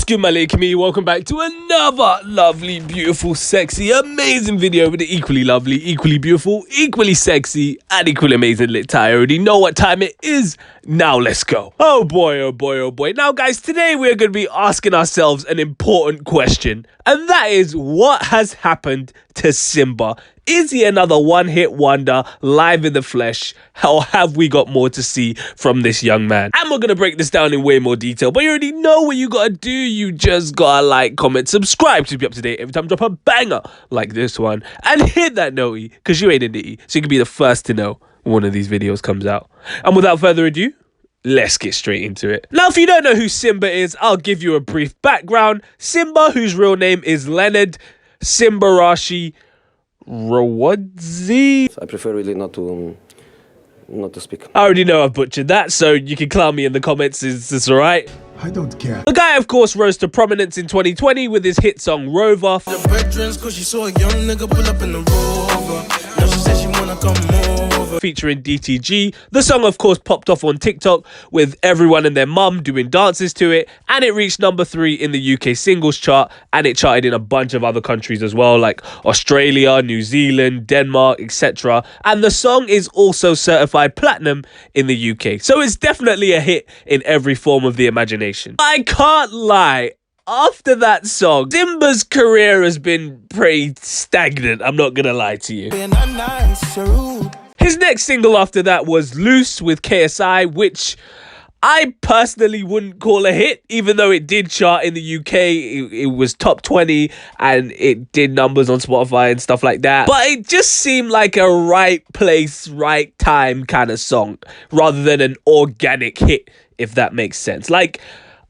What's good, my little community? Welcome back to another lovely, beautiful, sexy, amazing video with the equally lovely, equally beautiful, equally sexy, and equally amazing LiTTy. I already know what time it is. Now let's go. Oh boy, oh boy, oh boy. Now guys, today we're going to be asking ourselves an important question, and that is, what has happened to Simba? Is he another one-hit wonder, live in the flesh, or have we got more to see from this young man? And we're going to break this down in way more detail, but you already know what you got to do. You just got to like, comment, subscribe to be up to date every time I drop a banger like this one. And hit that noty, because you ain't an idiot, so you can be the first to know when one of these videos comes out. And without further ado, let's get straight into it. Now, if you don't know who Simba is, I'll give you a brief background. Simba, whose real name is Leonard Simbarashi Rawadzi. I prefer really not to speak. I already know I've butchered that, so you can clown me in the comments. Is this alright? I don't care. The guy, of course, rose to prominence in 2020 with his hit song Rovoff. Featuring DTG. The song, of course, popped off on TikTok with everyone and their mum doing dances to it, and it reached #3 in the UK singles chart, and it charted in a bunch of other countries as well, like Australia, New Zealand, Denmark, etc. And the song is also certified platinum in the UK, so it's definitely a hit in every form of the imagination. I can't lie, after that song, Simba's career has been pretty stagnant, I'm not gonna lie to you. His next single after that was Loose with KSI, which I personally wouldn't call a hit, even though it did chart in the UK. It was top 20 and it did numbers on Spotify and stuff like that. But it just seemed like a right place, right time kind of song, rather than an organic hit, if that makes sense. Like,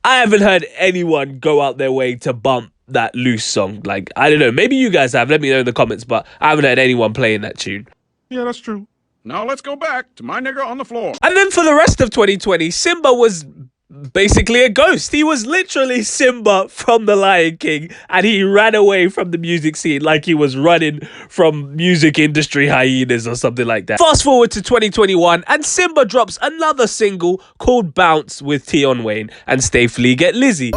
I haven't heard anyone go out their way to bump that Loose song. Like, I don't know, maybe you guys have, let me know in the comments, but I haven't heard anyone playing that tune. Yeah, that's true. Now let's go back to my nigger on the floor. And then for the rest of 2020, Simba was basically a ghost. He was literally Simba from The Lion King, and he ran away from the music scene like he was running from music industry hyenas or something like that. Fast forward to 2021, and Simba drops another single called Bounce with Tion Wayne and Stay Flee Get Lizzy.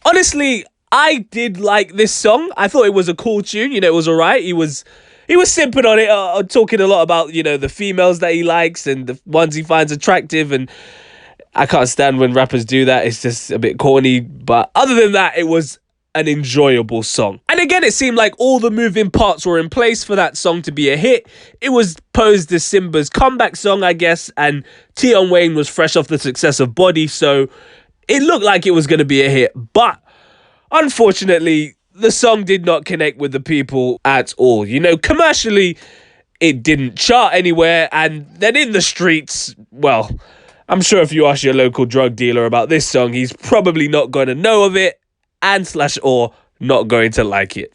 Honestly, I did like this song. I thought it was a cool tune. You know, it was alright. He was simping on it, talking a lot about, you know, the females that he likes and the ones he finds attractive. And I can't stand when rappers do that. It's just a bit corny. But other than that, it was an enjoyable song. And again, it seemed like all the moving parts were in place for that song to be a hit. It was posed as Simba's comeback song, I guess. And Tion Wayne was fresh off the success of Body. So it looked like it was going to be a hit. But unfortunately, the song did not connect with the people at all. You know, commercially, it didn't chart anywhere. And then in the streets, well, I'm sure if you ask your local drug dealer about this song, he's probably not going to know of it and/or not going to like it.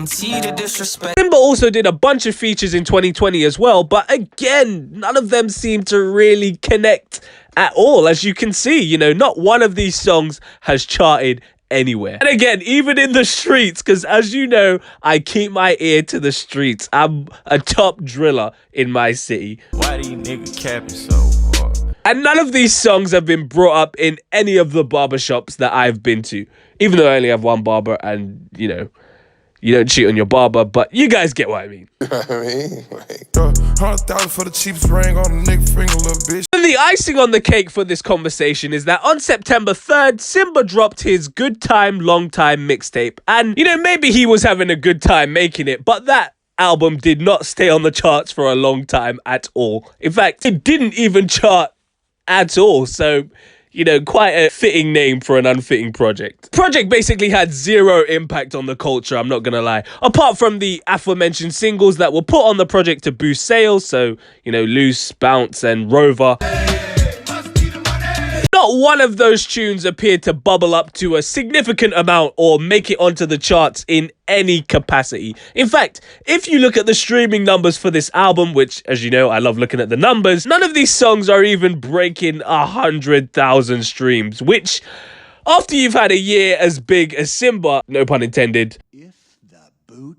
Simba also did a bunch of features in 2020 as well, but again, none of them seem to really connect at all. As you can see, you know, not one of these songs has charted anywhere. And again, even in the streets, because as you know, I keep my ear to the streets. I'm a top driller in my city. Why these niggas capping so hard? And none of these songs have been brought up in any of the barbershops that I've been to, even though I only have one barber and, you know, you don't cheat on your barber, but you guys get what I mean. $100,000 for the cheapest ring on the nigga finger, little bitch. And the icing on the cake for this conversation is that on September 3rd, Simba dropped his Good Time, Long Time mixtape. And, you know, maybe he was having a good time making it, but that album did not stay on the charts for a long time at all. In fact, it didn't even chart at all. So, you know, quite a fitting name for an unfitting project. Project basically had zero impact on the culture, I'm not gonna lie. Apart from the aforementioned singles that were put on the project to boost sales, so, you know, Loose, Bounce, and Rover. Not one of those tunes appeared to bubble up to a significant amount or make it onto the charts in any capacity. In fact, if you look at the streaming numbers for this album, which, as you know, I love looking at the numbers, none of these songs are even breaking 100,000 streams, which, after you've had a year as big as Simba, no pun intended, if the boot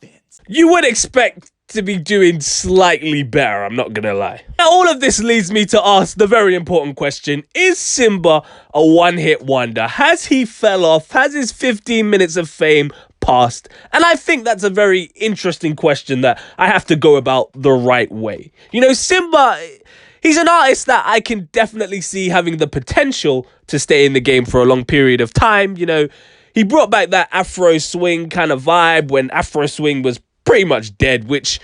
fits, you would expect to be doing slightly better, I'm not gonna lie. Now, all of this leads me to ask the very important question: is Simba a one-hit wonder? Has he fell off? Has his 15 minutes of fame passed? And I think that's a very interesting question that I have to go about the right way. You know, Simba, he's an artist that I can definitely see having the potential to stay in the game for a long period of time. You know, he brought back that Afro swing kind of vibe when Afro swing was pretty much dead, which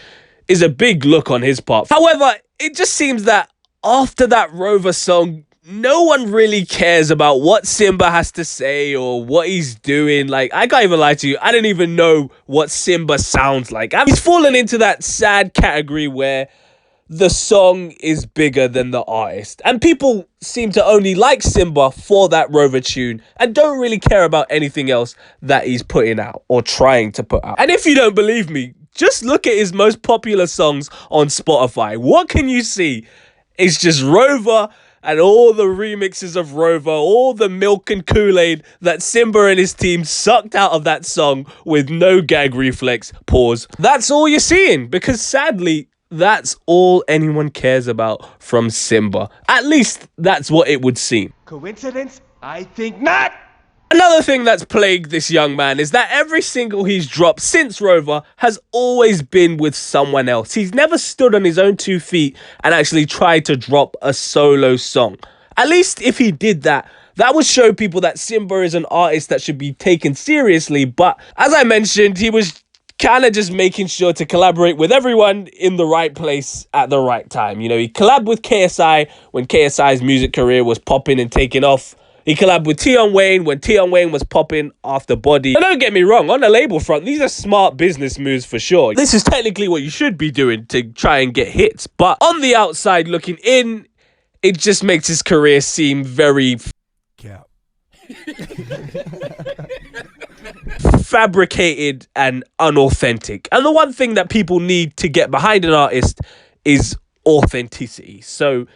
is a big look on his part. However, it just seems that after that Rover song, no one really cares about what Simba has to say or what he's doing. Like, I can't even lie to you, I don't even know what Simba sounds like. He's fallen into that sad category where the song is bigger than the artist. And people seem to only like Simba for that Rover tune and don't really care about anything else that he's putting out or trying to put out. And if you don't believe me, just look at his most popular songs on Spotify. What can you see? It's just Rover and all the remixes of Rover, all the milk and Kool-Aid that Simba and his team sucked out of that song with no gag reflex. Pause. That's all you're seeing, because sadly, that's all anyone cares about from Simba. At least that's what it would seem. Coincidence? I think not! Another thing that's plagued this young man is that every single he's dropped since Rover has always been with someone else. He's never stood on his own 2 feet and actually tried to drop a solo song. At least if he did that, that would show people that Simba is an artist that should be taken seriously. But as I mentioned, he was kind of just making sure to collaborate with everyone in the right place at the right time. You know, he collabed with KSI when KSI's music career was popping and taking off. He collabed with Tion Wayne when Tion Wayne was popping after Body. And don't get me wrong, on the label front, these are smart business moves for sure. This is technically what you should be doing to try and get hits. But on the outside looking in, it just makes his career seem very fabricated and unauthentic. And the one thing that people need to get behind an artist is authenticity. So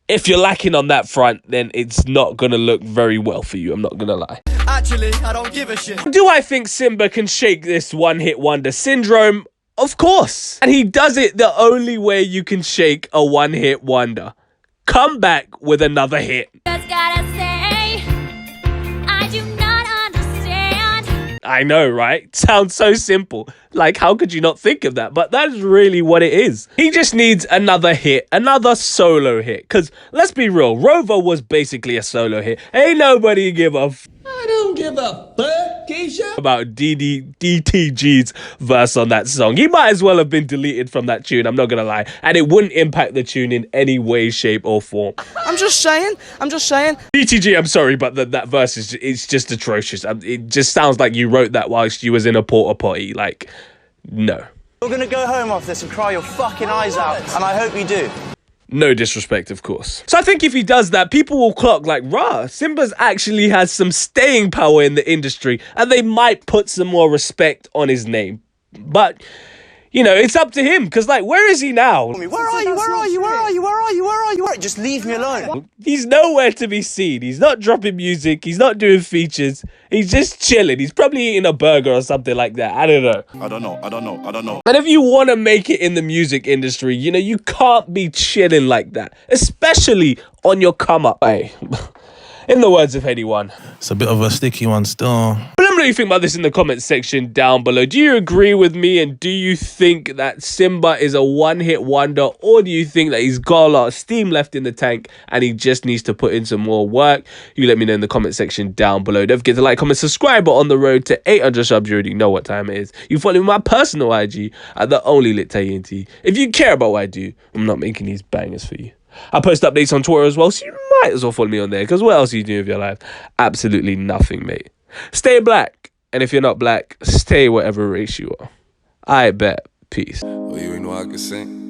if you're lacking on that front, then it's not gonna look very well for you, I'm not gonna lie. Actually, I don't give a shit. Do I think Simba can shake this one-hit wonder syndrome? Of course. And he does it the only way you can shake a one-hit wonder. Come back with another hit. Just gotta say, I do not understand. I know, right? Sounds so simple. Like, how could you not think of that? But that's really what it is. He just needs another hit, another solo hit. Because, let's be real, Rover was basically a solo hit. Ain't nobody give a I don't give a fuck, Keisha. about DTG's verse on that song. He might as well have been deleted from that tune, I'm not gonna lie. And it wouldn't impact the tune in any way, shape, or form. I'm just saying. DTG, I'm sorry, but that verse is it's just atrocious. It just sounds like you wrote that whilst you was in a porta potty. Like, no. You're gonna go home after this and cry your fucking eyes out, and I hope you do. No disrespect, of course. So I think if he does that, people will clock like, rah, Simba's actually has some staying power in the industry, and they might put some more respect on his name. But, you know, it's up to him, because, like, where is he now? Where are you? Just leave me alone. He's nowhere to be seen. He's not dropping music. He's not doing features. He's just chilling. He's probably eating a burger or something like that. I don't know. I don't know. And if you want to make it in the music industry, you know, you can't be chilling like that, especially on your come up. Hey, in the words of anyone. It's a bit of a sticky one still. But let me know what you think about this in the comment section down below. Do you agree with me, and do you think that Simba is a one-hit wonder, or do you think that he's got a lot of steam left in the tank and he just needs to put in some more work? You let me know in the comment section down below. Don't forget to like, comment, subscribe. But on the road to 800 subs, you already know what time it is. You follow me on my personal IG at the only LiTTyENT. If you care about what I do, I'm not making these bangers for you. I post updates on Twitter as well, so you might as well follow me on there, because what else are you doing with your life? Absolutely nothing, mate. Stay black, and if you're not black, stay whatever race you are. I bet. Peace. Oh, you ain't know I could sing.